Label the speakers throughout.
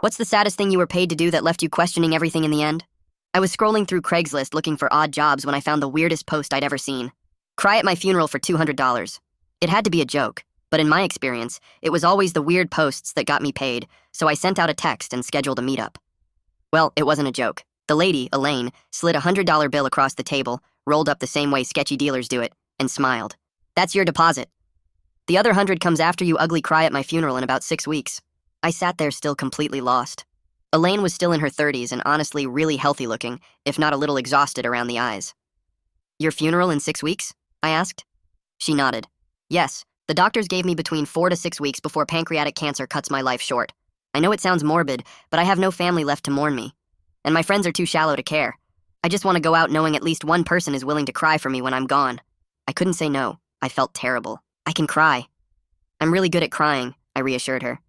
Speaker 1: What's the saddest thing you were paid to do that left you questioning everything in the end? I was scrolling through Craigslist looking for odd jobs when I found the weirdest post I'd ever seen. Cry at my funeral for $200. It had to be a joke, but in my experience, it was always the weird posts that got me paid, so I sent out a text and scheduled a meetup. Well, it wasn't a joke. The lady, Elaine, slid a $100 bill across the table, rolled up the same way sketchy dealers do it, and smiled. That's your deposit. The other 100 comes after you ugly cry at my funeral in about 6 weeks. I sat there still completely lost. Elaine was still in her 30s and honestly really healthy looking, if not a little exhausted around the eyes. Your funeral in 6 weeks? I asked. She nodded. Yes, the doctors gave me between 4 to 6 weeks before pancreatic cancer cuts my life short. I know it sounds morbid, but I have no family left to mourn me. And my friends are too shallow to care. I just want to go out knowing at least one person is willing to cry for me when I'm gone. I couldn't say no. I felt terrible. I can cry. I'm really good at crying, I reassured her.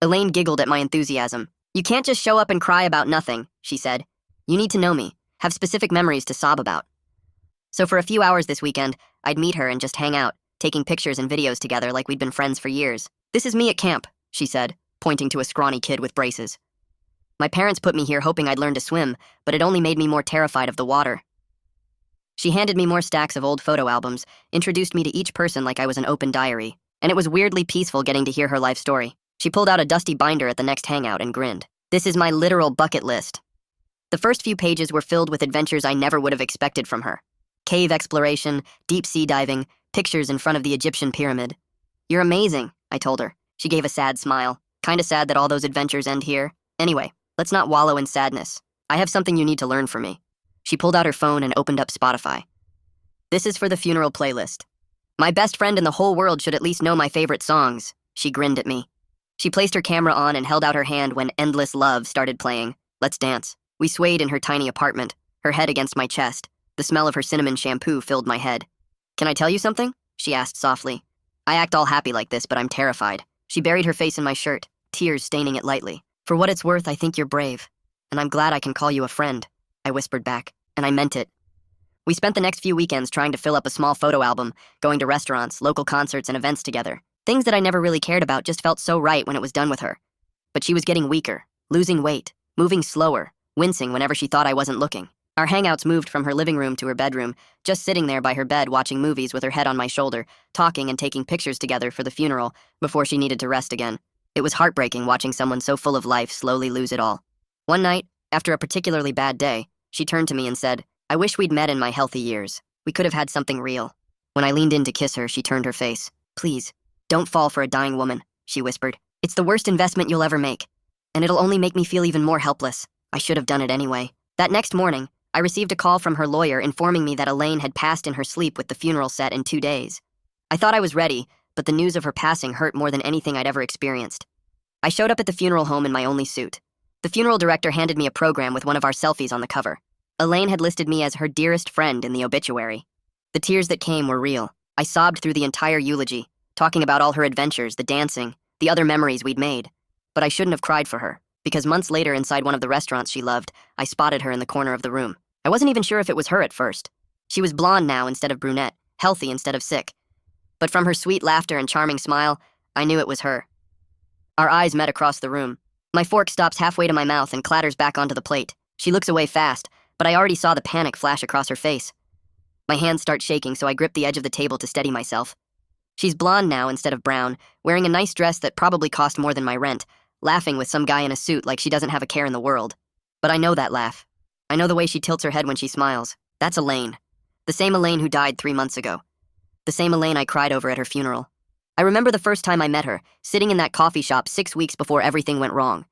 Speaker 1: Elaine giggled at my enthusiasm. You can't just show up and cry about nothing, she said. You need to know me, have specific memories to sob about. So for a few hours this weekend, I'd meet her and just hang out, taking pictures and videos together like we'd been friends for years. This is me at camp, she said, pointing to a scrawny kid with braces. My parents put me here hoping I'd learn to swim, but it only made me more terrified of the water. She handed me more stacks of old photo albums, introduced me to each person like I was an open diary, and it was weirdly peaceful getting to hear her life story. She pulled out a dusty binder at the next hangout and grinned. This is my literal bucket list. The first few pages were filled with adventures I never would have expected from her. Cave exploration, deep sea diving, pictures in front of the Egyptian pyramid. You're amazing, I told her. She gave a sad smile. Kinda sad that all those adventures end here. Anyway, let's not wallow in sadness. I have something you need to learn from me. She pulled out her phone and opened up Spotify. This is for the funeral playlist. My best friend in the whole world should at least know my favorite songs. She grinned at me. She placed her camera on and held out her hand when Endless Love started playing. Let's dance. We swayed in her tiny apartment, her head against my chest. The smell of her cinnamon shampoo filled my head. Can I tell you something? She asked softly. I act all happy like this, but I'm terrified. She buried her face in my shirt, tears staining it lightly. For what it's worth, I think you're brave. And I'm glad I can call you a friend, I whispered back, and I meant it. We spent the next few weekends trying to fill up a small photo album, going to restaurants, local concerts, and events together. Things that I never really cared about just felt so right when it was done with her. But she was getting weaker, losing weight, moving slower, wincing whenever she thought I wasn't looking. Our hangouts moved from her living room to her bedroom, just sitting there by her bed watching movies with her head on my shoulder, talking and taking pictures together for the funeral before she needed to rest again. It was heartbreaking watching someone so full of life slowly lose it all. One night, after a particularly bad day, she turned to me and said, I wish we'd met in my healthy years. We could have had something real. When I leaned in to kiss her, she turned her face. Please, don't fall for a dying woman, she whispered. It's the worst investment you'll ever make. And it'll only make me feel even more helpless. I should have done it anyway. That next morning, I received a call from her lawyer informing me that Elaine had passed in her sleep with the funeral set in 2 days. I thought I was ready, but the news of her passing hurt more than anything I'd ever experienced. I showed up at the funeral home in my only suit. The funeral director handed me a program with one of our selfies on the cover. Elaine had listed me as her dearest friend in the obituary. The tears that came were real. I sobbed through the entire eulogy, talking about all her adventures, the dancing, the other memories we'd made. But I shouldn't have cried for her, because months later inside one of the restaurants she loved, I spotted her in the corner of the room. I wasn't even sure if it was her at first. She was blonde now instead of brunette, healthy instead of sick. But from her sweet laughter and charming smile, I knew it was her. Our eyes met across the room. My fork stops halfway to my mouth and clatters back onto the plate. She looks away fast, but I already saw the panic flash across her face. My hands start shaking, so I grip the edge of the table to steady myself. She's blonde now instead of brown, wearing a nice dress that probably cost more than my rent, laughing with some guy in a suit like she doesn't have a care in the world. But I know that laugh. I know the way she tilts her head when she smiles. That's Elaine. The same Elaine who died 3 months ago. The same Elaine I cried over at her funeral. I remember the first time I met her, sitting in that coffee shop 6 weeks before everything went wrong.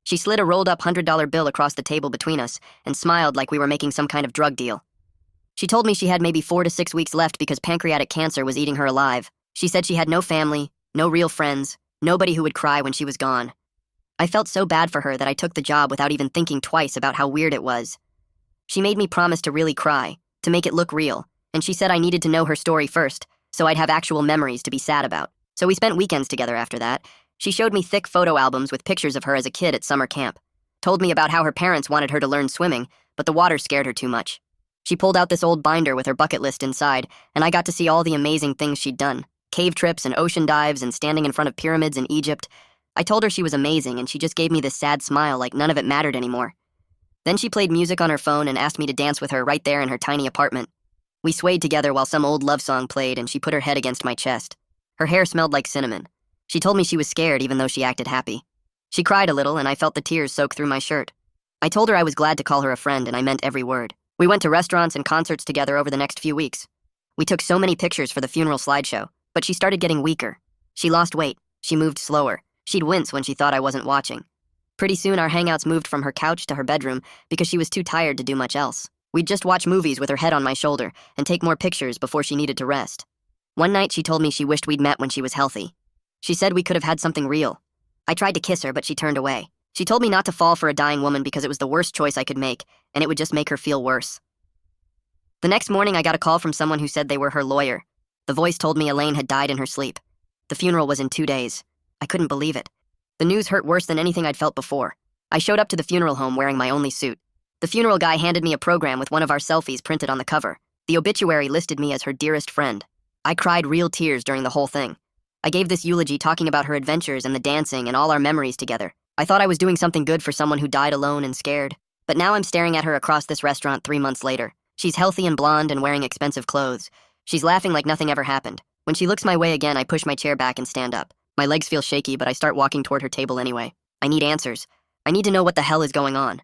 Speaker 1: She slid a rolled-up $100 bill across the table between us and smiled like we were making some kind of drug deal. She told me she had maybe 4 to 6 weeks left because pancreatic cancer was eating her alive. She said she had no family, no real friends, nobody who would cry when she was gone. I felt so bad for her that I took the job without even thinking twice about how weird it was. She made me promise to really cry, to make it look real, and she said I needed to know her story first, so I'd have actual memories to be sad about. So we spent weekends together after that. She showed me thick photo albums with pictures of her as a kid at summer camp, told me about how her parents wanted her to learn swimming, but the water scared her too much. She pulled out this old binder with her bucket list inside, and I got to see all the amazing things she'd done. Cave trips and ocean dives and standing in front of pyramids in Egypt. I told her she was amazing, and she just gave me this sad smile like none of it mattered anymore. Then she played music on her phone and asked me to dance with her right there in her tiny apartment. We swayed together while some old love song played, and she put her head against my chest. Her hair smelled like cinnamon. She told me she was scared even though she acted happy. She cried a little, and I felt the tears soak through my shirt. I told her I was glad to call her a friend, and I meant every word. We went to restaurants and concerts together over the next few weeks. We took so many pictures for the funeral slideshow, but she started getting weaker. She lost weight. She moved slower. She'd wince when she thought I wasn't watching. Pretty soon, our hangouts moved from her couch to her bedroom because she was too tired to do much else. We'd just watch movies with her head on my shoulder and take more pictures before she needed to rest. One night, she told me she wished we'd met when she was healthy. She said we could have had something real. I tried to kiss her, but she turned away. She told me not to fall for a dying woman because it was the worst choice I could make, and it would just make her feel worse. The next morning, I got a call from someone who said they were her lawyer. The voice told me Elaine had died in her sleep. The funeral was in 2 days. I couldn't believe it. The news hurt worse than anything I'd felt before. I showed up to the funeral home wearing my only suit. The funeral guy handed me a program with one of our selfies printed on the cover. The obituary listed me as her dearest friend. I cried real tears during the whole thing. I gave this eulogy talking about her adventures and the dancing and all our memories together. I thought I was doing something good for someone who died alone and scared. But now I'm staring at her across this restaurant 3 months later. She's healthy and blonde and wearing expensive clothes. She's laughing like nothing ever happened. When she looks my way again, I push my chair back and stand up. My legs feel shaky, but I start walking toward her table anyway. I need answers. I need to know what the hell is going on.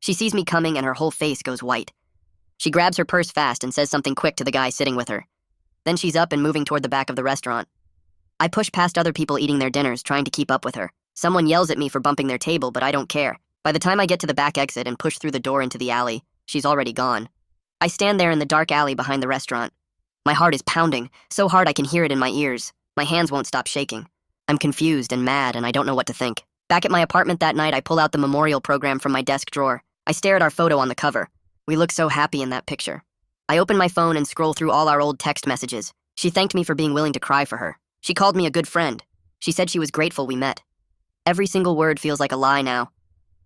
Speaker 1: She sees me coming and her whole face goes white. She grabs her purse fast and says something quick to the guy sitting with her. Then she's up and moving toward the back of the restaurant. I push past other people eating their dinners, trying to keep up with her. Someone yells at me for bumping their table, but I don't care. By the time I get to the back exit and push through the door into the alley, she's already gone. I stand there in the dark alley behind the restaurant. My heart is pounding, so hard I can hear it in my ears. My hands won't stop shaking. I'm confused and mad, and I don't know what to think. Back at my apartment that night, I pull out the memorial program from my desk drawer. I stare at our photo on the cover. We look so happy in that picture. I open my phone and scroll through all our old text messages. She thanked me for being willing to cry for her. She called me a good friend. She said she was grateful we met. Every single word feels like a lie now.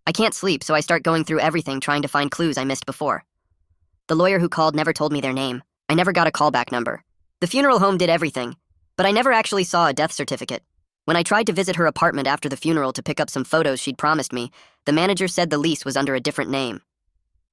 Speaker 1: I can't sleep, so I start going through everything trying to find clues I missed before. The lawyer who called never told me their name. I never got a callback number. The funeral home did everything, but I never actually saw a death certificate. When I tried to visit her apartment after the funeral to pick up some photos she'd promised me, the manager said the lease was under a different name.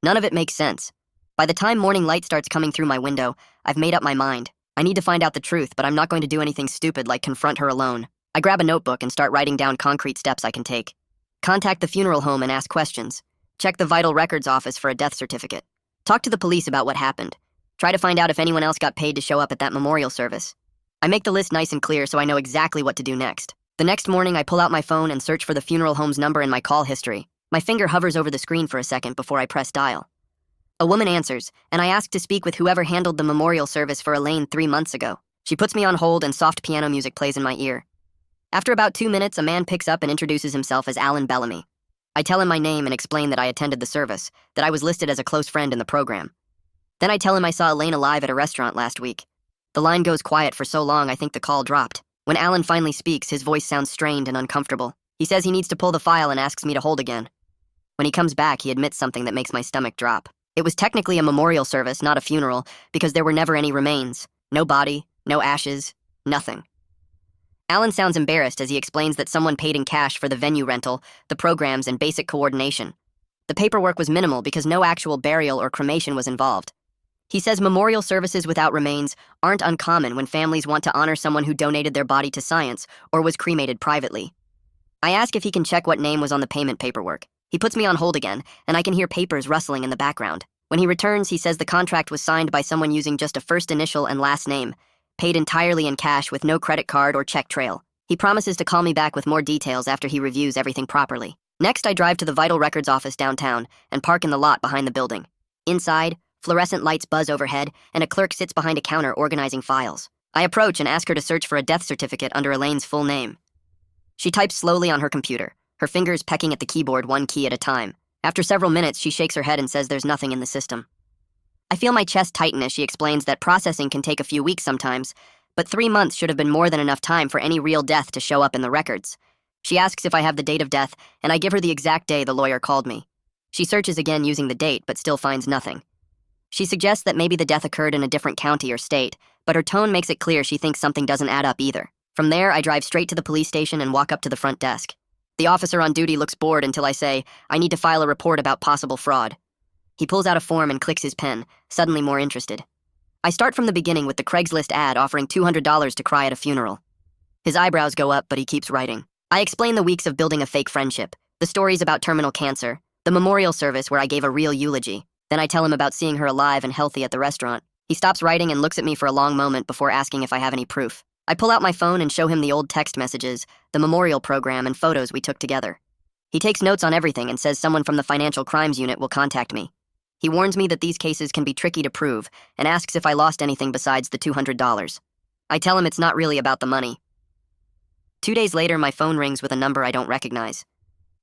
Speaker 1: None of it makes sense. By the time morning light starts coming through my window, I've made up my mind. I need to find out the truth, but I'm not going to do anything stupid like confront her alone. I grab a notebook and start writing down concrete steps I can take. Contact the funeral home and ask questions. Check the vital records office for a death certificate. Talk to the police about what happened. Try to find out if anyone else got paid to show up at that memorial service. I make the list nice and clear so I know exactly what to do next. The next morning, I pull out my phone and search for the funeral home's number in my call history. My finger hovers over the screen for a second before I press dial. A woman answers, and I ask to speak with whoever handled the memorial service for Elaine 3 months ago. She puts me on hold and soft piano music plays in my ear. After about 2 minutes, a man picks up and introduces himself as Alan Bellamy. I tell him my name and explain that I attended the service, that I was listed as a close friend in the program. Then I tell him I saw Elaine alive at a restaurant last week. The line goes quiet for so long I think the call dropped. When Alan finally speaks, his voice sounds strained and uncomfortable. He says he needs to pull the file and asks me to hold again. When he comes back, he admits something that makes my stomach drop. It was technically a memorial service, not a funeral, because there were never any remains. No body, no ashes, nothing. Alan sounds embarrassed as he explains that someone paid in cash for the venue rental, the programs, and basic coordination. The paperwork was minimal because no actual burial or cremation was involved. He says memorial services without remains aren't uncommon when families want to honor someone who donated their body to science or was cremated privately. I ask if he can check what name was on the payment paperwork. He puts me on hold again, and I can hear papers rustling in the background. When he returns, he says the contract was signed by someone using just a first initial and last name, paid entirely in cash with no credit card or check trail. He promises to call me back with more details after he reviews everything properly. Next, I drive to the Vital Records office downtown and park in the lot behind the building. Inside, fluorescent lights buzz overhead, and a clerk sits behind a counter organizing files. I approach and ask her to search for a death certificate under Elaine's full name. She types slowly on her computer, her fingers pecking at the keyboard one key at a time. After several minutes, she shakes her head and says there's nothing in the system. I feel my chest tighten as she explains that processing can take a few weeks sometimes, but 3 months should have been more than enough time for any real death to show up in the records. She asks if I have the date of death, and I give her the exact day the lawyer called me. She searches again using the date, but still finds nothing. She suggests that maybe the death occurred in a different county or state, but her tone makes it clear she thinks something doesn't add up either. From there, I drive straight to the police station and walk up to the front desk. The officer on duty looks bored until I say, I need to file a report about possible fraud. He pulls out a form and clicks his pen, suddenly more interested. I start from the beginning with the Craigslist ad offering $200 to cry at a funeral. His eyebrows go up, but he keeps writing. I explain the weeks of building a fake friendship, the stories about terminal cancer, the memorial service where I gave a real eulogy. Then I tell him about seeing her alive and healthy at the restaurant. He stops writing and looks at me for a long moment before asking if I have any proof. I pull out my phone and show him the old text messages, the memorial program, and photos we took together. He takes notes on everything and says someone from the financial crimes unit will contact me. He warns me that these cases can be tricky to prove and asks if I lost anything besides the $200. I tell him it's not really about the money. 2 days later, my phone rings with a number I don't recognize.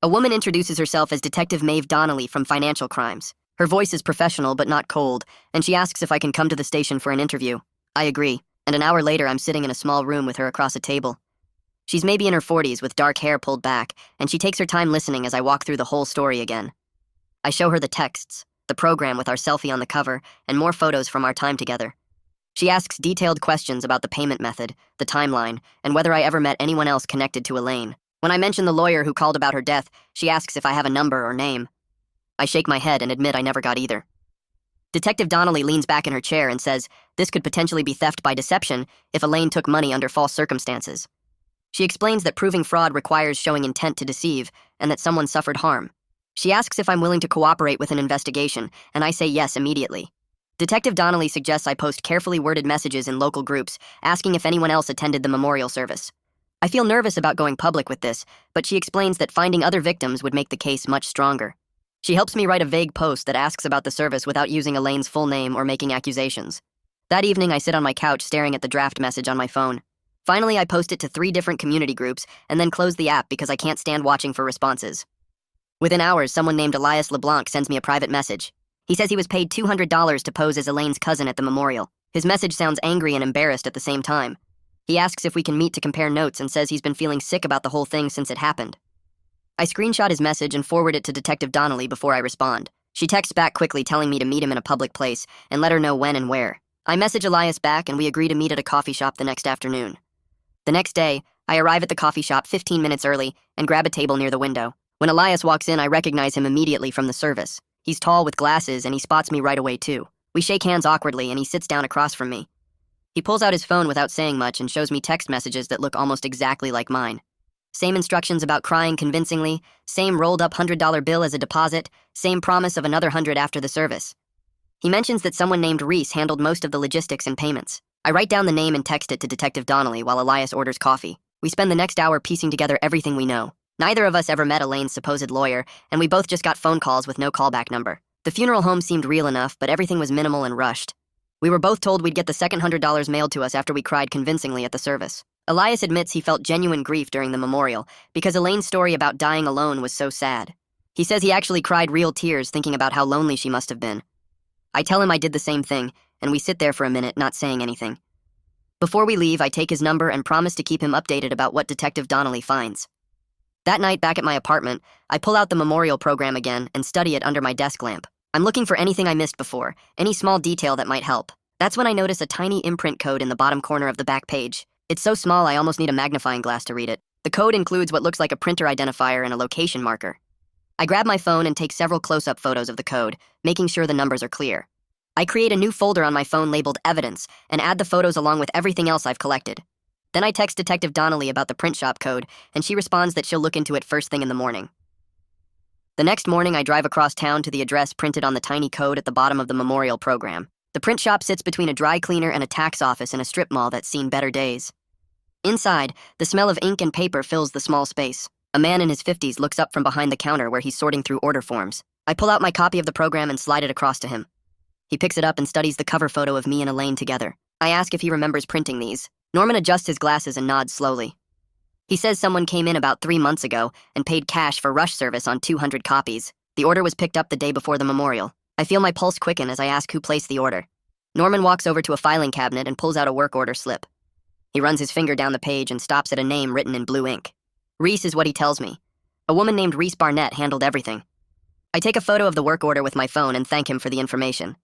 Speaker 1: A woman introduces herself as Detective Maeve Donnelly from Financial Crimes. Her voice is professional but not cold, and she asks if I can come to the station for an interview. I agree, and an hour later I'm sitting in a small room with her across a table. She's maybe in her 40s with dark hair pulled back, and she takes her time listening as I walk through the whole story again. I show her the texts, the program with our selfie on the cover, and more photos from our time together. She asks detailed questions about the payment method, the timeline, and whether I ever met anyone else connected to Elaine. When I mention the lawyer who called about her death, she asks if I have a number or name. I shake my head and admit I never got either. Detective Donnelly leans back in her chair and says this could potentially be theft by deception if Elaine took money under false circumstances. She explains that proving fraud requires showing intent to deceive and that someone suffered harm. She asks if I'm willing to cooperate with an investigation, and I say yes immediately. Detective Donnelly suggests I post carefully worded messages in local groups, asking if anyone else attended the memorial service. I feel nervous about going public with this, but she explains that finding other victims would make the case much stronger. She helps me write a vague post that asks about the service without using Elaine's full name or making accusations. That evening, I sit on my couch staring at the draft message on my phone. Finally, I post it to 3 different community groups and then close the app because I can't stand watching for responses. Within hours, someone named Elias LeBlanc sends me a private message. He says he was paid $200 to pose as Elaine's cousin at the memorial. His message sounds angry and embarrassed at the same time. He asks if we can meet to compare notes and says he's been feeling sick about the whole thing since it happened. I screenshot his message and forward it to Detective Donnelly before I respond. She texts back quickly telling me to meet him in a public place and let her know when and where. I message Elias back and we agree to meet at a coffee shop the next afternoon. The next day, I arrive at the coffee shop 15 minutes early and grab a table near the window. When Elias walks in, I recognize him immediately from the service. He's tall with glasses and he spots me right away too. We shake hands awkwardly and he sits down across from me. He pulls out his phone without saying much and shows me text messages that look almost exactly like mine. Same instructions about crying convincingly, same rolled up $100 bill as a deposit, same promise of another 100 after the service. He mentions that someone named Reese handled most of the logistics and payments. I write down the name and text it to Detective Donnelly while Elias orders coffee. We spend the next hour piecing together everything we know. Neither of us ever met Elaine's supposed lawyer, and we both just got phone calls with no callback number. The funeral home seemed real enough, but everything was minimal and rushed. We were both told we'd get the second $100 mailed to us after we cried convincingly at the service. Elias admits he felt genuine grief during the memorial because Elaine's story about dying alone was so sad. He says he actually cried real tears thinking about how lonely she must have been. I tell him I did the same thing, and we sit there for a minute not saying anything. Before we leave, I take his number and promise to keep him updated about what Detective Donnelly finds. That night, back at my apartment, I pull out the memorial program again and study it under my desk lamp. I'm looking for anything I missed before, any small detail that might help. That's when I notice a tiny imprint code in the bottom corner of the back page. It's so small I almost need a magnifying glass to read it. The code includes what looks like a printer identifier and a location marker. I grab my phone and take several close-up photos of the code, making sure the numbers are clear. I create a new folder on my phone labeled Evidence and add the photos along with everything else I've collected. Then I text Detective Donnelly about the print shop code, and she responds that she'll look into it first thing in the morning. The next morning, I drive across town to the address printed on the tiny code at the bottom of the memorial program. The print shop sits between a dry cleaner and a tax office in a strip mall that's seen better days. Inside, the smell of ink and paper fills the small space. A man in his 50s looks up from behind the counter where he's sorting through order forms. I pull out my copy of the program and slide it across to him. He picks it up and studies the cover photo of me and Elaine together. I ask if he remembers printing these. Norman adjusts his glasses and nods slowly. He says someone came in about 3 months ago and paid cash for rush service on 200 copies. The order was picked up the day before the memorial. I feel my pulse quicken as I ask who placed the order. Norman walks over to a filing cabinet and pulls out a work order slip. He runs his finger down the page and stops at a name written in blue ink. Reese is what he tells me. A woman named Reese Barnett handled everything. I take a photo of the work order with my phone and thank him for the information.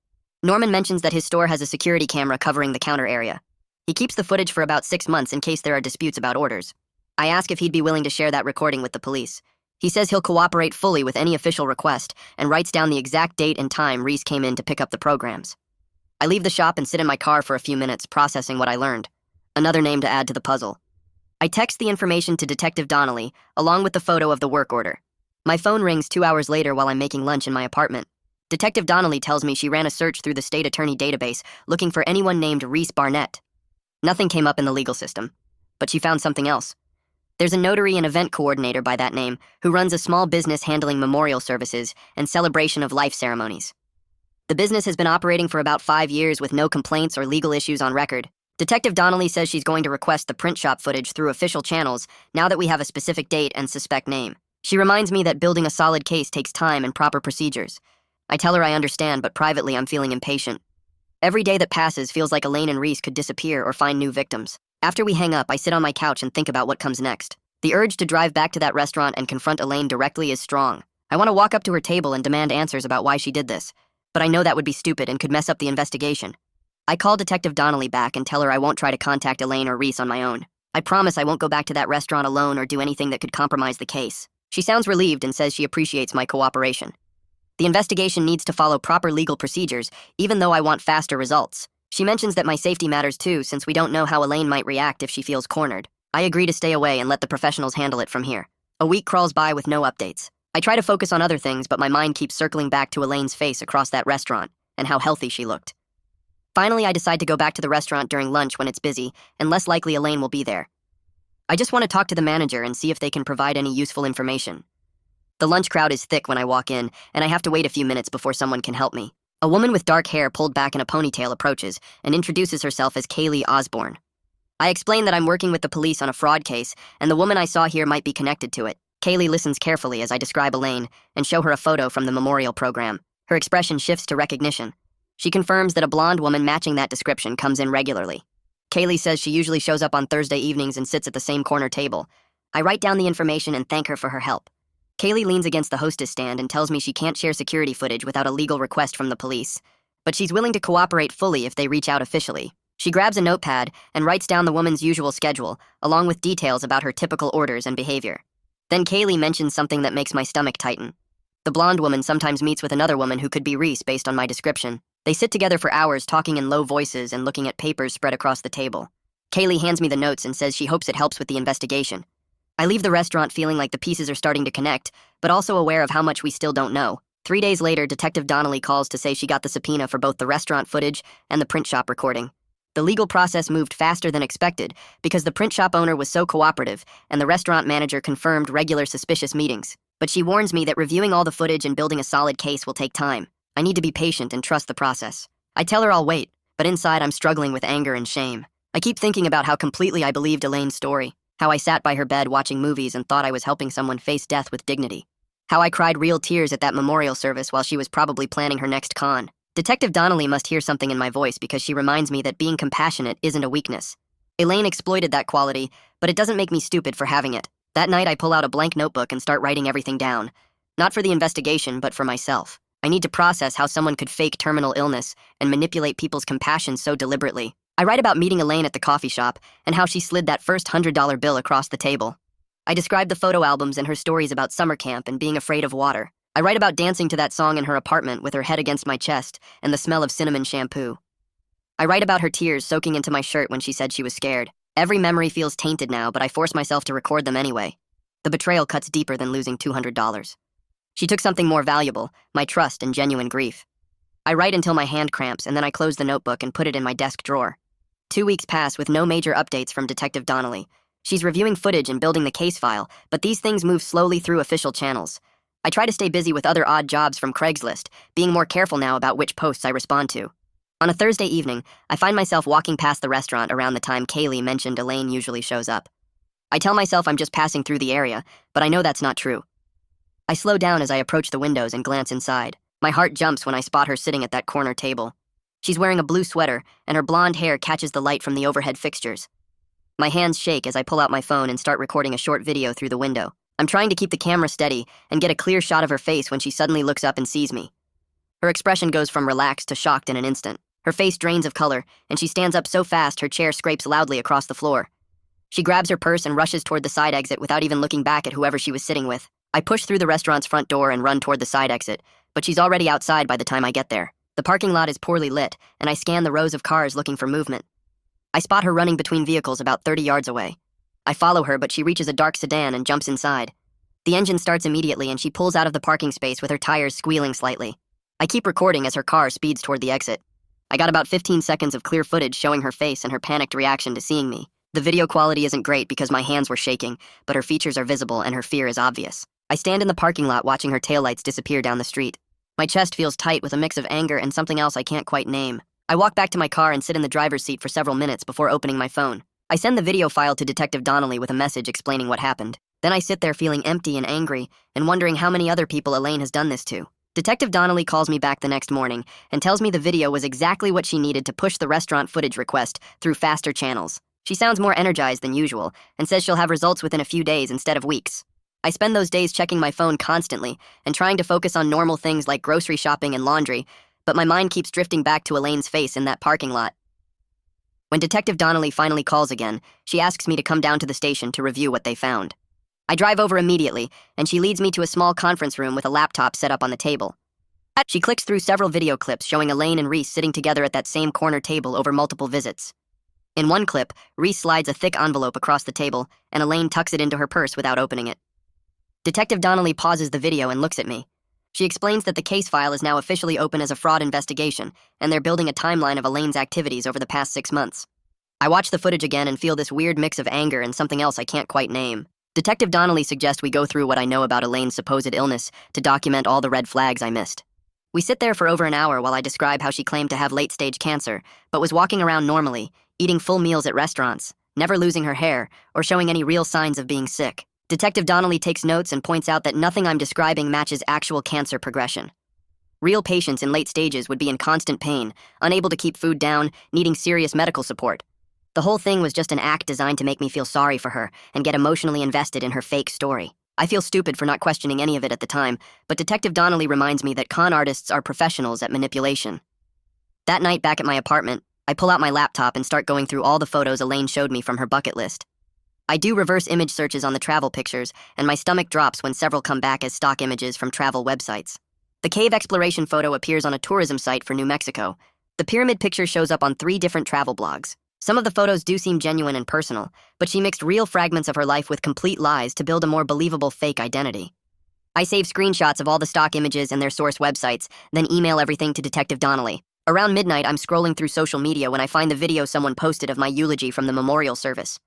Speaker 1: Norman mentions that his store has a security camera covering the counter area. He keeps the footage for about 6 months in case there are disputes about orders. I ask if he'd be willing to share that recording with the police. He says he'll cooperate fully with any official request and writes down the exact date and time Reese came in to pick up the programs. I leave the shop and sit in my car for a few minutes, processing what I learned. Another name to add to the puzzle. I text the information to Detective Donnelly, along with the photo of the work order. My phone rings 2 hours later while I'm making lunch in my apartment. Detective Donnelly tells me she ran a search through the state attorney database looking for anyone named Reese Barnett. Nothing came up in the legal system, but she found something else. There's a notary and event coordinator by that name who runs a small business handling memorial services and celebration of life ceremonies. The business has been operating for about 5 years with no complaints or legal issues on record. Detective Donnelly says she's going to request the print shop footage through official channels now that we have a specific date and suspect name. She reminds me that building a solid case takes time and proper procedures. I tell her I understand, but privately I'm feeling impatient. Every day that passes feels like Elaine and Reese could disappear or find new victims. After we hang up, I sit on my couch and think about what comes next. The urge to drive back to that restaurant and confront Elaine directly is strong. I want to walk up to her table and demand answers about why she did this, but I know that would be stupid and could mess up the investigation. I call Detective Donnelly back and tell her I won't try to contact Elaine or Reese on my own. I promise I won't go back to that restaurant alone or do anything that could compromise the case. She sounds relieved and says she appreciates my cooperation. The investigation needs to follow proper legal procedures, even though I want faster results. She mentions that my safety matters too, since we don't know how Elaine might react if she feels cornered. I agree to stay away and let the professionals handle it from here. A week crawls by with no updates. I try to focus on other things, but my mind keeps circling back to Elaine's face across that restaurant and how healthy she looked. Finally, I decide to go back to the restaurant during lunch when it's busy, and less likely Elaine will be there. I just want to talk to the manager and see if they can provide any useful information. The lunch crowd is thick when I walk in, and I have to wait a few minutes before someone can help me. A woman with dark hair pulled back in a ponytail approaches and introduces herself as Kaylee Osborne. I explain that I'm working with the police on a fraud case, and the woman I saw here might be connected to it. Kaylee listens carefully as I describe Elaine and show her a photo from the memorial program. Her expression shifts to recognition. She confirms that a blonde woman matching that description comes in regularly. Kaylee says she usually shows up on Thursday evenings and sits at the same corner table. I write down the information and thank her for her help. Kaylee leans against the hostess stand and tells me she can't share security footage without a legal request from the police, but she's willing to cooperate fully if they reach out officially. She grabs a notepad and writes down the woman's usual schedule, along with details about her typical orders and behavior. Then Kaylee mentions something that makes my stomach tighten. The blonde woman sometimes meets with another woman who could be Reese based on my description. They sit together for hours talking in low voices and looking at papers spread across the table. Kaylee hands me the notes and says she hopes it helps with the investigation. I leave the restaurant feeling like the pieces are starting to connect, but also aware of how much we still don't know. 3 days later, Detective Donnelly calls to say she got the subpoena for both the restaurant footage and the print shop recording. The legal process moved faster than expected because the print shop owner was so cooperative and the restaurant manager confirmed regular suspicious meetings. But she warns me that reviewing all the footage and building a solid case will take time. I need to be patient and trust the process. I tell her I'll wait, but inside I'm struggling with anger and shame. I keep thinking about how completely I believed Elaine's story, how I sat by her bed watching movies and thought I was helping someone face death with dignity, how I cried real tears at that memorial service while she was probably planning her next con. Detective Donnelly must hear something in my voice because she reminds me that being compassionate isn't a weakness. Elaine exploited that quality, but it doesn't make me stupid for having it. That night I pull out a blank notebook and start writing everything down. Not for the investigation, but for myself. I need to process how someone could fake terminal illness and manipulate people's compassion so deliberately. I write about meeting Elaine at the coffee shop and how she slid that first $100 bill across the table. I describe the photo albums and her stories about summer camp and being afraid of water. I write about dancing to that song in her apartment with her head against my chest and the smell of cinnamon shampoo. I write about her tears soaking into my shirt when she said she was scared. Every memory feels tainted now, but I force myself to record them anyway. The betrayal cuts deeper than losing $200. She took something more valuable, my trust and genuine grief. I write until my hand cramps, and then I close the notebook and put it in my desk drawer. 2 weeks pass with no major updates from Detective Donnelly. She's reviewing footage and building the case file, but these things move slowly through official channels. I try to stay busy with other odd jobs from Craigslist, being more careful now about which posts I respond to. On a Thursday evening, I find myself walking past the restaurant around the time Kaylee mentioned Elaine usually shows up. I tell myself I'm just passing through the area, but I know that's not true. I slow down as I approach the windows and glance inside. My heart jumps when I spot her sitting at that corner table. She's wearing a blue sweater, and her blonde hair catches the light from the overhead fixtures. My hands shake as I pull out my phone and start recording a short video through the window. I'm trying to keep the camera steady and get a clear shot of her face when she suddenly looks up and sees me. Her expression goes from relaxed to shocked in an instant. Her face drains of color, and she stands up so fast her chair scrapes loudly across the floor. She grabs her purse and rushes toward the side exit without even looking back at whoever she was sitting with. I push through the restaurant's front door and run toward the side exit, but she's already outside by the time I get there. The parking lot is poorly lit, and I scan the rows of cars looking for movement. I spot her running between vehicles about 30 yards away. I follow her, but she reaches a dark sedan and jumps inside. The engine starts immediately, and she pulls out of the parking space with her tires squealing slightly. I keep recording as her car speeds toward the exit. I got about 15 seconds of clear footage showing her face and her panicked reaction to seeing me. The video quality isn't great because my hands were shaking, but her features are visible and her fear is obvious. I stand in the parking lot watching her taillights disappear down the street. My chest feels tight with a mix of anger and something else I can't quite name. I walk back to my car and sit in the driver's seat for several minutes before opening my phone. I send the video file to Detective Donnelly with a message explaining what happened. Then I sit there feeling empty and angry and wondering how many other people Elaine has done this to. Detective Donnelly calls me back the next morning and tells me the video was exactly what she needed to push the restaurant footage request through faster channels. She sounds more energized than usual and says she'll have results within a few days instead of weeks. I spend those days checking my phone constantly and trying to focus on normal things like grocery shopping and laundry, but my mind keeps drifting back to Elaine's face in that parking lot. When Detective Donnelly finally calls again, she asks me to come down to the station to review what they found. I drive over immediately, and she leads me to a small conference room with a laptop set up on the table. She clicks through several video clips showing Elaine and Reese sitting together at that same corner table over multiple visits. In one clip, Reese slides a thick envelope across the table, and Elaine tucks it into her purse without opening it. Detective Donnelly pauses the video and looks at me. She explains that the case file is now officially open as a fraud investigation, and they're building a timeline of Elaine's activities over the past 6 months. I watch the footage again and feel this weird mix of anger and something else I can't quite name. Detective Donnelly suggests we go through what I know about Elaine's supposed illness to document all the red flags I missed. We sit there for over an hour while I describe how she claimed to have late-stage cancer, but was walking around normally, eating full meals at restaurants, never losing her hair, or showing any real signs of being sick. Detective Donnelly takes notes and points out that nothing I'm describing matches actual cancer progression. Real patients in late stages would be in constant pain, unable to keep food down, needing serious medical support. The whole thing was just an act designed to make me feel sorry for her and get emotionally invested in her fake story. I feel stupid for not questioning any of it at the time, but Detective Donnelly reminds me that con artists are professionals at manipulation. That night back at my apartment, I pull out my laptop and start going through all the photos Elaine showed me from her bucket list. I do reverse image searches on the travel pictures, and my stomach drops when several come back as stock images from travel websites. The cave exploration photo appears on a tourism site for New Mexico. The pyramid picture shows up on 3 different travel blogs. Some of the photos do seem genuine and personal, but she mixed real fragments of her life with complete lies to build a more believable fake identity. I save screenshots of all the stock images and their source websites, then email everything to Detective Donnelly. Around midnight, I'm scrolling through social media when I find the video someone posted of my eulogy from the memorial service.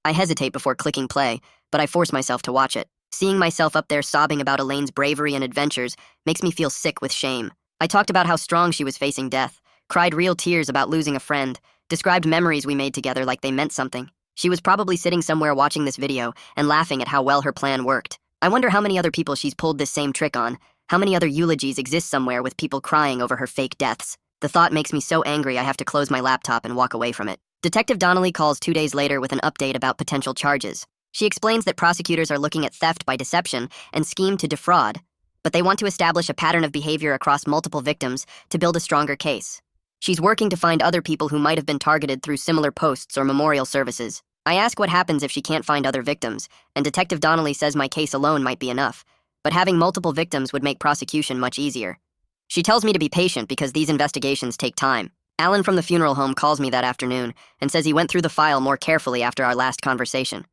Speaker 1: I hesitate before clicking play, but I force myself to watch it. Seeing myself up there sobbing about Elaine's bravery and adventures makes me feel sick with shame. I talked about how strong she was facing death, cried real tears about losing a friend, described memories we made together like they meant something. She was probably sitting somewhere watching this video and laughing at how well her plan worked. I wonder how many other people she's pulled this same trick on, how many other eulogies exist somewhere with people crying over her fake deaths. The thought makes me so angry I have to close my laptop and walk away from it. Detective Donnelly calls 2 days later with an update about potential charges. She explains that prosecutors are looking at theft by deception and scheme to defraud, but they want to establish a pattern of behavior across multiple victims to build a stronger case. She's working to find other people who might have been targeted through similar posts or memorial services. I ask what happens if she can't find other victims, and Detective Donnelly says my case alone might be enough, but having multiple victims would make prosecution much easier. She tells me to be patient because these investigations take time. Alan from the funeral home calls me that afternoon and says he went through the file more carefully after our last conversation.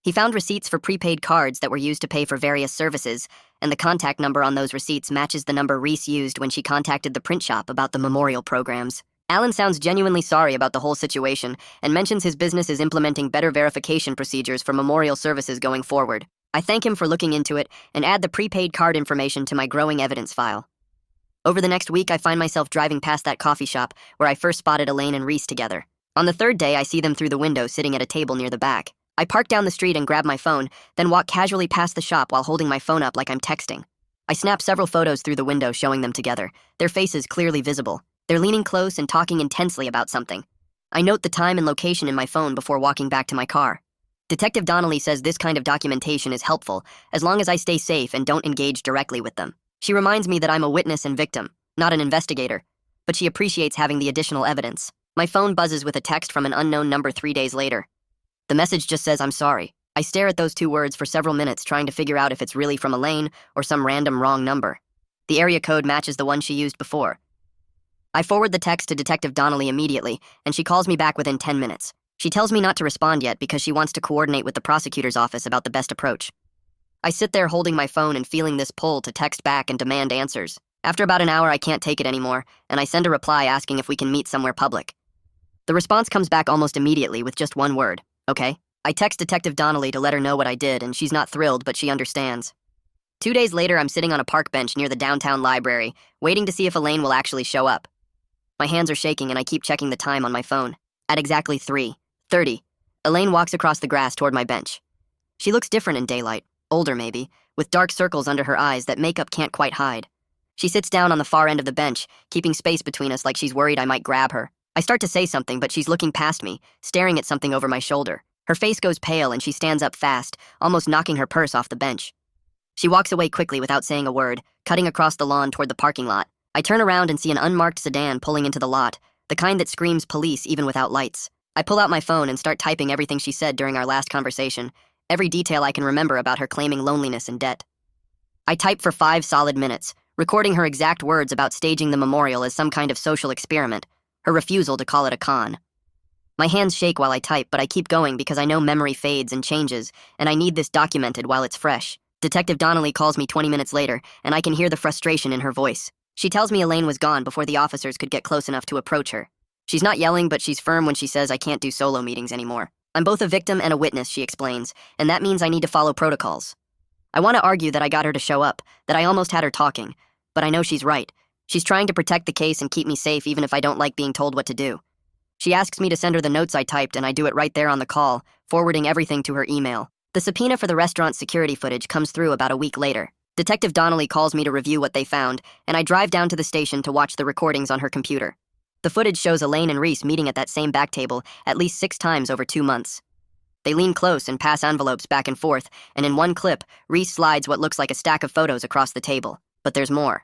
Speaker 1: He found receipts for prepaid cards that were used to pay for various services, and the contact number on those receipts matches the number Reese used when she contacted the print shop about the memorial programs. Alan sounds genuinely sorry about the whole situation and mentions his business is implementing better verification procedures for memorial services going forward. I thank him for looking into it and add the prepaid card information to my growing evidence file. Over the next week, I find myself driving past that coffee shop where I first spotted Elaine and Reese together. On the 3rd day, I see them through the window sitting at a table near the back. I park down the street and grab my phone, then walk casually past the shop while holding my phone up like I'm texting. I snap several photos through the window showing them together, their faces clearly visible. They're leaning close and talking intensely about something. I note the time and location in my phone before walking back to my car. Detective Donnelly says this kind of documentation is helpful as long as I stay safe and don't engage directly with them. She reminds me that I'm a witness and victim, not an investigator, but she appreciates having the additional evidence. My phone buzzes with a text from an unknown number 3 days later. The message just says, "I'm sorry." I stare at those two words for several minutes, trying to figure out if it's really from Elaine or some random wrong number. The area code matches the one she used before. I forward the text to Detective Donnelly immediately, and she calls me back within 10 minutes. She tells me not to respond yet because she wants to coordinate with the prosecutor's office about the best approach. I sit there holding my phone and feeling this pull to text back and demand answers. After about an hour, I can't take it anymore, and I send a reply asking if we can meet somewhere public. The response comes back almost immediately with just one word: "Okay." I text Detective Donnelly to let her know what I did, and she's not thrilled, but she understands. 2 days later, I'm sitting on a park bench near the downtown library, waiting to see if Elaine will actually show up. My hands are shaking, and I keep checking the time on my phone. At exactly 3:30, Elaine walks across the grass toward my bench. She looks different in daylight, older maybe, with dark circles under her eyes that makeup can't quite hide. She sits down on the far end of the bench, keeping space between us like she's worried I might grab her. I start to say something, but she's looking past me, staring at something over my shoulder. Her face goes pale and she stands up fast, almost knocking her purse off the bench. She walks away quickly without saying a word, cutting across the lawn toward the parking lot. I turn around and see an unmarked sedan pulling into the lot, the kind that screams police even without lights. I pull out my phone and start typing everything she said during our last conversation, every detail I can remember about her claiming loneliness and debt. I type for 5 solid minutes, recording her exact words about staging the memorial as some kind of social experiment, her refusal to call it a con. My hands shake while I type, but I keep going because I know memory fades and changes, and I need this documented while it's fresh. Detective Donnelly calls me 20 minutes later, and I can hear the frustration in her voice. She tells me Elaine was gone before the officers could get close enough to approach her. She's not yelling, but she's firm when she says I can't do solo meetings anymore. I'm both a victim and a witness, she explains, and that means I need to follow protocols. I want to argue that I got her to show up, that I almost had her talking, but I know she's right. She's trying to protect the case and keep me safe even if I don't like being told what to do. She asks me to send her the notes I typed, and I do it right there on the call, forwarding everything to her email. The subpoena for the restaurant's security footage comes through about a week later. Detective Donnelly calls me to review what they found, and I drive down to the station to watch the recordings on her computer. The footage shows Elaine and Reese meeting at that same back table at least 6 times over 2 months. They lean close and pass envelopes back and forth, and in one clip, Reese slides what looks like a stack of photos across the table. But there's more.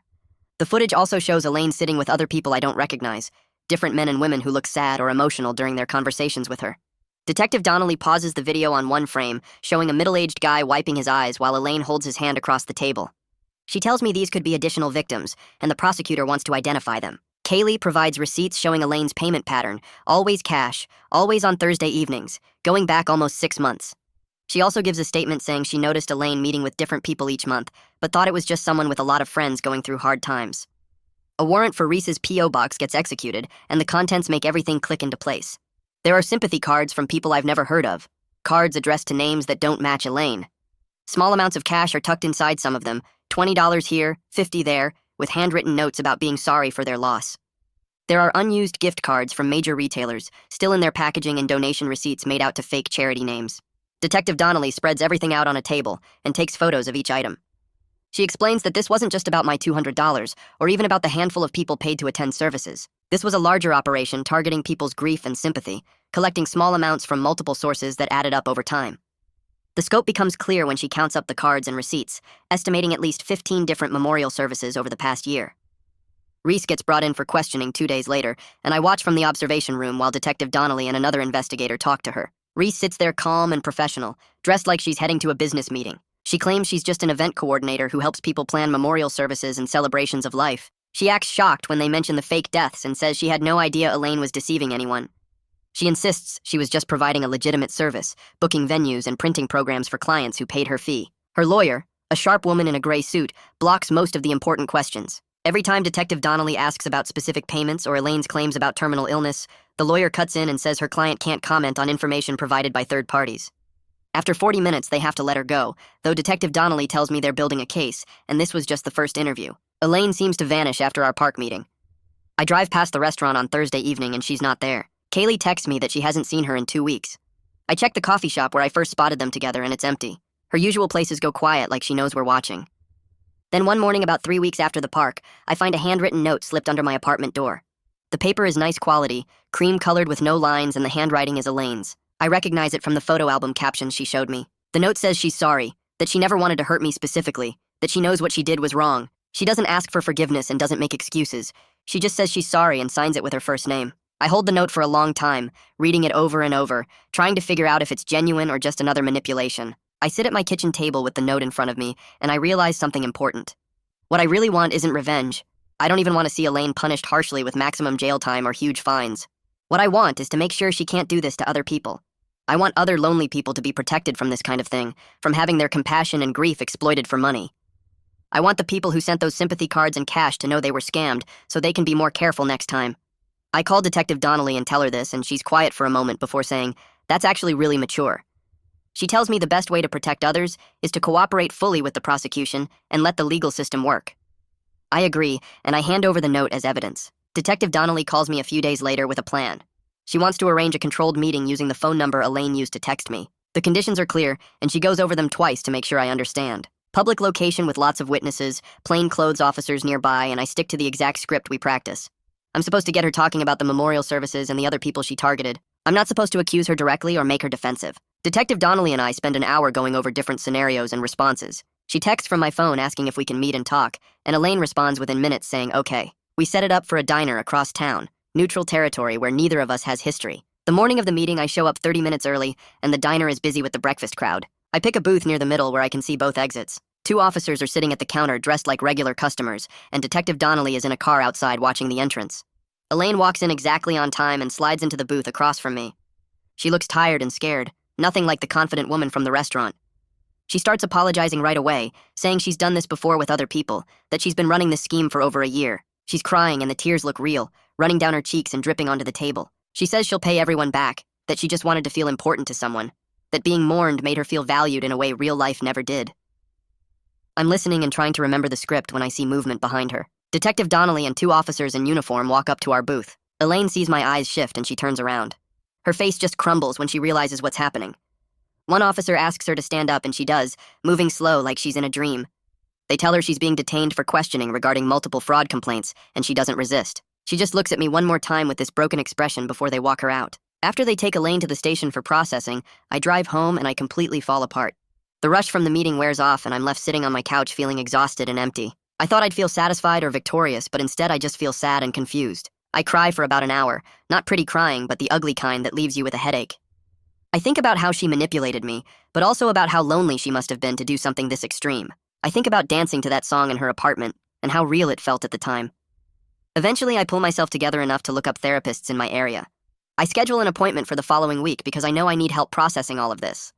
Speaker 1: The footage also shows Elaine sitting with other people I don't recognize, different men and women who look sad or emotional during their conversations with her. Detective Donnelly pauses the video on one frame, showing a middle-aged guy wiping his eyes while Elaine holds his hand across the table. She tells me these could be additional victims, and the prosecutor wants to identify them. Kaylee provides receipts showing Elaine's payment pattern, always cash, always on Thursday evenings, going back almost 6 months. She also gives a statement saying she noticed Elaine meeting with different people each month, but thought it was just someone with a lot of friends going through hard times. A warrant for Reese's P.O. box gets executed, and the contents make everything click into place. There are sympathy cards from people I've never heard of, cards addressed to names that don't match Elaine. Small amounts of cash are tucked inside some of them, $20 here, $50 there, with handwritten notes about being sorry for their loss. There are unused gift cards from major retailers, still in their packaging, and donation receipts made out to fake charity names. Detective Donnelly spreads everything out on a table and takes photos of each item. She explains that this wasn't just about my $200, or even about the handful of people paid to attend services. This was a larger operation targeting people's grief and sympathy, collecting small amounts from multiple sources that added up over time. The scope becomes clear when she counts up the cards and receipts, estimating at least 15 different memorial services over the past year. Reese gets brought in for questioning 2 days later, and I watch from the observation room while Detective Donnelly and another investigator talk to her. Reese sits there calm and professional, dressed like she's heading to a business meeting. She claims she's just an event coordinator who helps people plan memorial services and celebrations of life. She acts shocked when they mention the fake deaths and says she had no idea Elaine was deceiving anyone. She insists she was just providing a legitimate service, booking venues and printing programs for clients who paid her fee. Her lawyer, a sharp woman in a gray suit, blocks most of the important questions. Every time Detective Donnelly asks about specific payments or Elaine's claims about terminal illness, the lawyer cuts in and says her client can't comment on information provided by third parties. After 40 minutes, they have to let her go, though Detective Donnelly tells me they're building a case, and this was just the first interview. Elaine seems to vanish after our park meeting. I drive past the restaurant on Thursday evening and she's not there. Kaylee texts me that she hasn't seen her in 2 weeks. I check the coffee shop where I first spotted them together and it's empty. Her usual places go quiet like she knows we're watching. Then one morning about 3 weeks after the park, I find a handwritten note slipped under my apartment door. The paper is nice quality, cream-colored with no lines, and the handwriting is Elaine's. I recognize it from the photo album captions she showed me. The note says she's sorry, that she never wanted to hurt me specifically, that she knows what she did was wrong. She doesn't ask for forgiveness and doesn't make excuses. She just says she's sorry and signs it with her first name. I hold the note for a long time, reading it over and over, trying to figure out if it's genuine or just another manipulation. I sit at my kitchen table with the note in front of me, and I realize something important. What I really want isn't revenge. I don't even want to see Elaine punished harshly with maximum jail time or huge fines. What I want is to make sure she can't do this to other people. I want other lonely people to be protected from this kind of thing, from having their compassion and grief exploited for money. I want the people who sent those sympathy cards and cash to know they were scammed so they can be more careful next time. I call Detective Donnelly and tell her this, and she's quiet for a moment before saying, "That's actually really mature." She tells me the best way to protect others is to cooperate fully with the prosecution and let the legal system work. I agree, and I hand over the note as evidence. Detective Donnelly calls me a few days later with a plan. She wants to arrange a controlled meeting using the phone number Elaine used to text me. The conditions are clear, and she goes over them twice to make sure I understand. Public location with lots of witnesses, plainclothes officers nearby, and I stick to the exact script we practice. I'm supposed to get her talking about the memorial services and the other people she targeted. I'm not supposed to accuse her directly or make her defensive. Detective Donnelly and I spend an hour going over different scenarios and responses. She texts from my phone asking if we can meet and talk, and Elaine responds within minutes saying, "Okay." We set it up for a diner across town, neutral territory where neither of us has history. The morning of the meeting, I show up 30 minutes early, and the diner is busy with the breakfast crowd. I pick a booth near the middle where I can see both exits. 2 officers are sitting at the counter dressed like regular customers, and Detective Donnelly is in a car outside watching the entrance. Elaine walks in exactly on time and slides into the booth across from me. She looks tired and scared, nothing like the confident woman from the restaurant. She starts apologizing right away, saying she's done this before with other people, that she's been running this scheme for over a year. She's crying and the tears look real, running down her cheeks and dripping onto the table. She says she'll pay everyone back, that she just wanted to feel important to someone, that being mourned made her feel valued in a way real life never did. I'm listening and trying to remember the script when I see movement behind her. Detective Donnelly and 2 officers in uniform walk up to our booth. Elaine sees my eyes shift and she turns around. Her face just crumbles when she realizes what's happening. One officer asks her to stand up and she does, moving slow like she's in a dream. They tell her she's being detained for questioning regarding multiple fraud complaints, and she doesn't resist. She just looks at me one more time with this broken expression before they walk her out. After they take Elaine to the station for processing, I drive home and I completely fall apart. The rush from the meeting wears off and I'm left sitting on my couch feeling exhausted and empty. I thought I'd feel satisfied or victorious, but instead I just feel sad and confused. I cry for about an hour, not pretty crying, but the ugly kind that leaves you with a headache. I think about how she manipulated me, but also about how lonely she must have been to do something this extreme. I think about dancing to that song in her apartment, and how real it felt at the time. Eventually, I pull myself together enough to look up therapists in my area. I schedule an appointment for the following week because I know I need help processing all of this.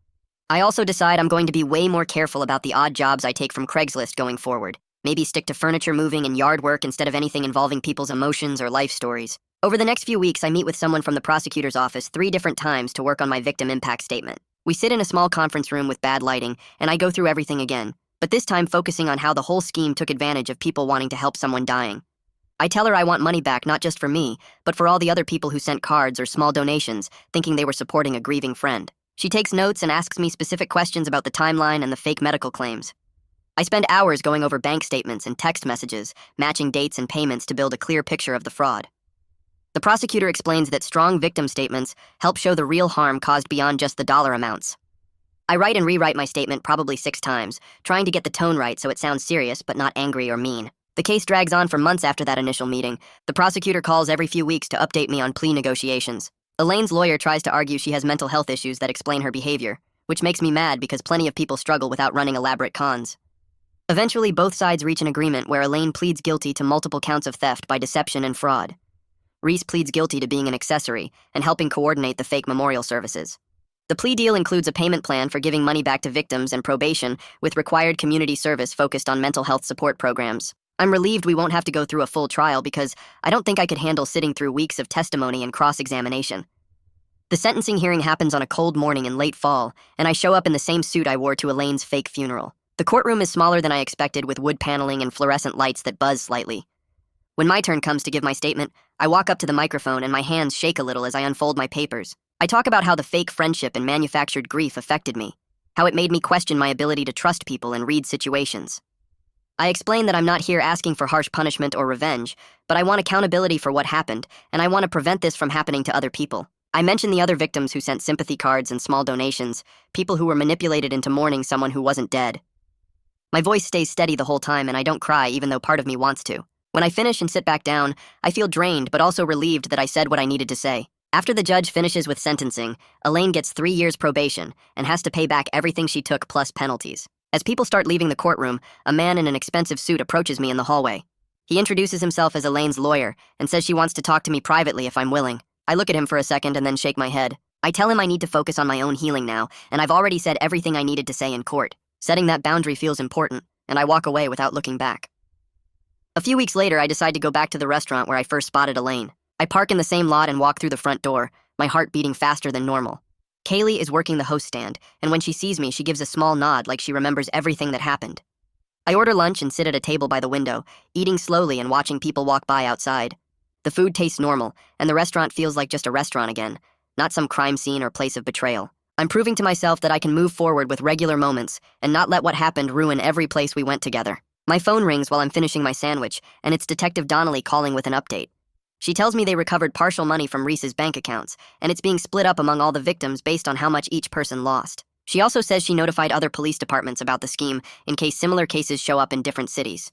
Speaker 1: I also decide I'm going to be way more careful about the odd jobs I take from Craigslist going forward. Maybe stick to furniture moving and yard work instead of anything involving people's emotions or life stories. Over the next few weeks, I meet with someone from the prosecutor's office 3 different times to work on my victim impact statement. We sit in a small conference room with bad lighting, and I go through everything again, but this time focusing on how the whole scheme took advantage of people wanting to help someone dying. I tell her I want money back not just for me, but for all the other people who sent cards or small donations, thinking they were supporting a grieving friend. She takes notes and asks me specific questions about the timeline and the fake medical claims. I spend hours going over bank statements and text messages, matching dates and payments to build a clear picture of the fraud. The prosecutor explains that strong victim statements help show the real harm caused beyond just the dollar amounts. I write and rewrite my statement probably 6 times, trying to get the tone right so it sounds serious but not angry or mean. The case drags on for months after that initial meeting. The prosecutor calls every few weeks to update me on plea negotiations. Elaine's lawyer tries to argue she has mental health issues that explain her behavior, which makes me mad because plenty of people struggle without running elaborate cons. Eventually, both sides reach an agreement where Elaine pleads guilty to multiple counts of theft by deception and fraud. Reese pleads guilty to being an accessory and helping coordinate the fake memorial services. The plea deal includes a payment plan for giving money back to victims and probation with required community service focused on mental health support programs. I'm relieved we won't have to go through a full trial because I don't think I could handle sitting through weeks of testimony and cross-examination. The sentencing hearing happens on a cold morning in late fall, and I show up in the same suit I wore to Elaine's fake funeral. The courtroom is smaller than I expected with wood paneling and fluorescent lights that buzz slightly. When my turn comes to give my statement, I walk up to the microphone and my hands shake a little as I unfold my papers. I talk about how the fake friendship and manufactured grief affected me, how it made me question my ability to trust people and read situations. I explain that I'm not here asking for harsh punishment or revenge, but I want accountability for what happened, and I want to prevent this from happening to other people. I mention the other victims who sent sympathy cards and small donations, people who were manipulated into mourning someone who wasn't dead. My voice stays steady the whole time and I don't cry even though part of me wants to. When I finish and sit back down, I feel drained but also relieved that I said what I needed to say. After the judge finishes with sentencing, Elaine gets 3 years probation and has to pay back everything she took plus penalties. As people start leaving the courtroom, a man in an expensive suit approaches me in the hallway. He introduces himself as Elaine's lawyer and says she wants to talk to me privately if I'm willing. I look at him for a second and then shake my head. I tell him I need to focus on my own healing now, and I've already said everything I needed to say in court. Setting that boundary feels important, and I walk away without looking back. A few weeks later, I decide to go back to the restaurant where I first spotted Elaine. I park in the same lot and walk through the front door, my heart beating faster than normal. Kaylee is working the host stand, and when she sees me, she gives a small nod like she remembers everything that happened. I order lunch and sit at a table by the window, eating slowly and watching people walk by outside. The food tastes normal, and the restaurant feels like just a restaurant again, not some crime scene or place of betrayal. I'm proving to myself that I can move forward with regular moments and not let what happened ruin every place we went together. My phone rings while I'm finishing my sandwich, and it's Detective Donnelly calling with an update. She tells me they recovered partial money from Reese's bank accounts, and it's being split up among all the victims based on how much each person lost. She also says she notified other police departments about the scheme in case similar cases show up in different cities.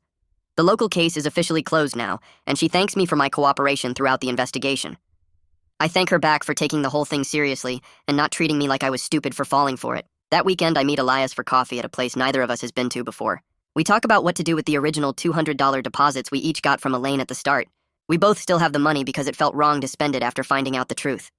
Speaker 1: The local case is officially closed now, and she thanks me for my cooperation throughout the investigation. I thank her back for taking the whole thing seriously and not treating me like I was stupid for falling for it. That weekend, I meet Elias for coffee at a place neither of us has been to before. We talk about what to do with the original $200 deposits we each got from Elaine at the start. We both still have the money because it felt wrong to spend it after finding out the truth.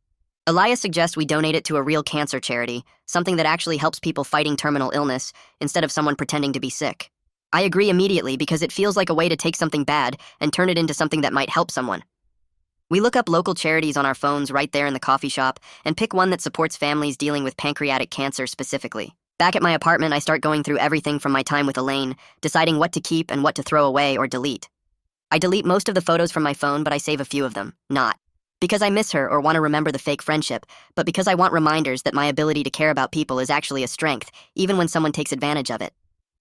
Speaker 1: Elias suggests we donate it to a real cancer charity, something that actually helps people fighting terminal illness instead of someone pretending to be sick. I agree immediately because it feels like a way to take something bad and turn it into something that might help someone. We look up local charities on our phones right there in the coffee shop and pick one that supports families dealing with pancreatic cancer specifically. Back at my apartment, I start going through everything from my time with Elaine, deciding what to keep and what to throw away or delete. I delete most of the photos from my phone, but I save a few of them. Not because I miss her or want to remember the fake friendship, but because I want reminders that my ability to care about people is actually a strength, even when someone takes advantage of it.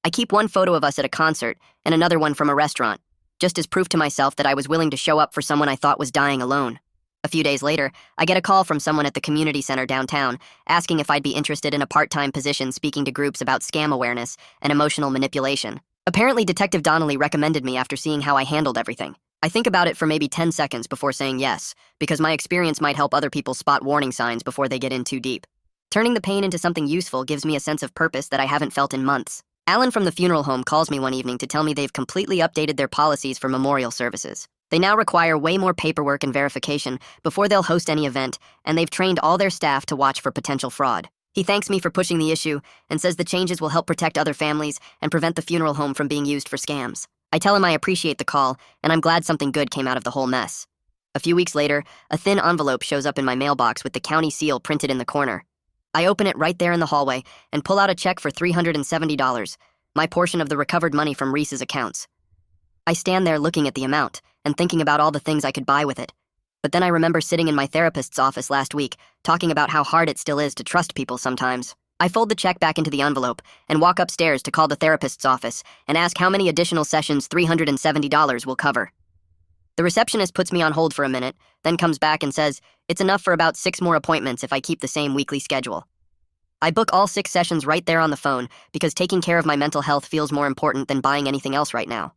Speaker 1: I keep one photo of us at a concert and another one from a restaurant, just as proof to myself that I was willing to show up for someone I thought was dying alone. A few days later, I get a call from someone at the community center downtown, asking if I'd be interested in a part-time position speaking to groups about scam awareness and emotional manipulation. Apparently, Detective Donnelly recommended me after seeing how I handled everything. I think about it for maybe 10 seconds before saying yes, because my experience might help other people spot warning signs before they get in too deep. Turning the pain into something useful gives me a sense of purpose that I haven't felt in months. Alan from the funeral home calls me one evening to tell me they've completely updated their policies for memorial services. They now require way more paperwork and verification before they'll host any event, and they've trained all their staff to watch for potential fraud. He thanks me for pushing the issue and says the changes will help protect other families and prevent the funeral home from being used for scams. I tell him I appreciate the call, and I'm glad something good came out of the whole mess. A few weeks later, a thin envelope shows up in my mailbox with the county seal printed in the corner. I open it right there in the hallway and pull out a check for $370, my portion of the recovered money from Reese's accounts. I stand there looking at the amount and thinking about all the things I could buy with it. But then I remember sitting in my therapist's office last week, talking about how hard it still is to trust people sometimes. I fold the check back into the envelope and walk upstairs to call the therapist's office and ask how many additional sessions $370 will cover. The receptionist puts me on hold for a minute, then comes back and says it's enough for about 6 more appointments if I keep the same weekly schedule. I book all 6 sessions right there on the phone because taking care of my mental health feels more important than buying anything else right now.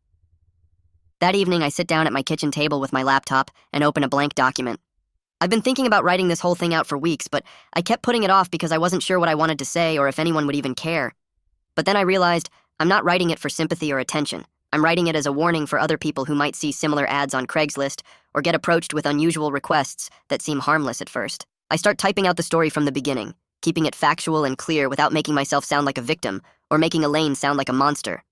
Speaker 1: That evening, I sit down at my kitchen table with my laptop and open a blank document. I've been thinking about writing this whole thing out for weeks, but I kept putting it off because I wasn't sure what I wanted to say or if anyone would even care. But then I realized I'm not writing it for sympathy or attention. I'm writing it as a warning for other people who might see similar ads on Craigslist or get approached with unusual requests that seem harmless at first. I start typing out the story from the beginning, keeping it factual and clear without making myself sound like a victim or making Elaine sound like a monster.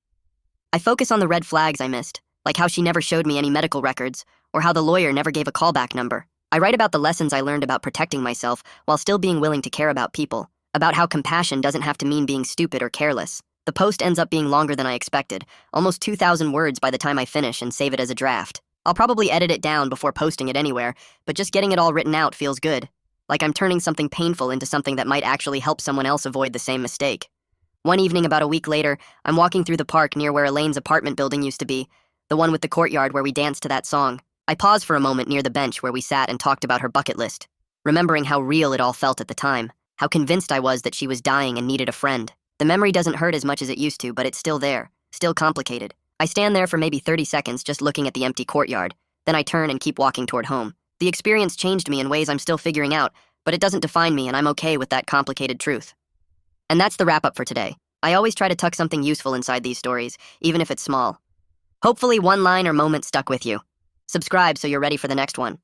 Speaker 1: I focus on the red flags I missed, like how she never showed me any medical records, or how the lawyer never gave a callback number. I write about the lessons I learned about protecting myself while still being willing to care about people, about how compassion doesn't have to mean being stupid or careless. The post ends up being longer than I expected, almost 2,000 words by the time I finish and save it as a draft. I'll probably edit it down before posting it anywhere, but just getting it all written out feels good, like I'm turning something painful into something that might actually help someone else avoid the same mistake. One evening about a week later, I'm walking through the park near where Elaine's apartment building used to be, the one with the courtyard where we danced to that song. I pause for a moment near the bench where we sat and talked about her bucket list, remembering how real it all felt at the time, how convinced I was that she was dying and needed a friend. The memory doesn't hurt as much as it used to, but it's still there, still complicated. I stand there for maybe 30 seconds just looking at the empty courtyard. Then I turn and keep walking toward home. The experience changed me in ways I'm still figuring out, but it doesn't define me, and I'm okay with that complicated truth. And that's the wrap up for today. I always try to tuck something useful inside these stories, even if it's small. Hopefully, one line or moment stuck with you. Subscribe so you're ready for the next one.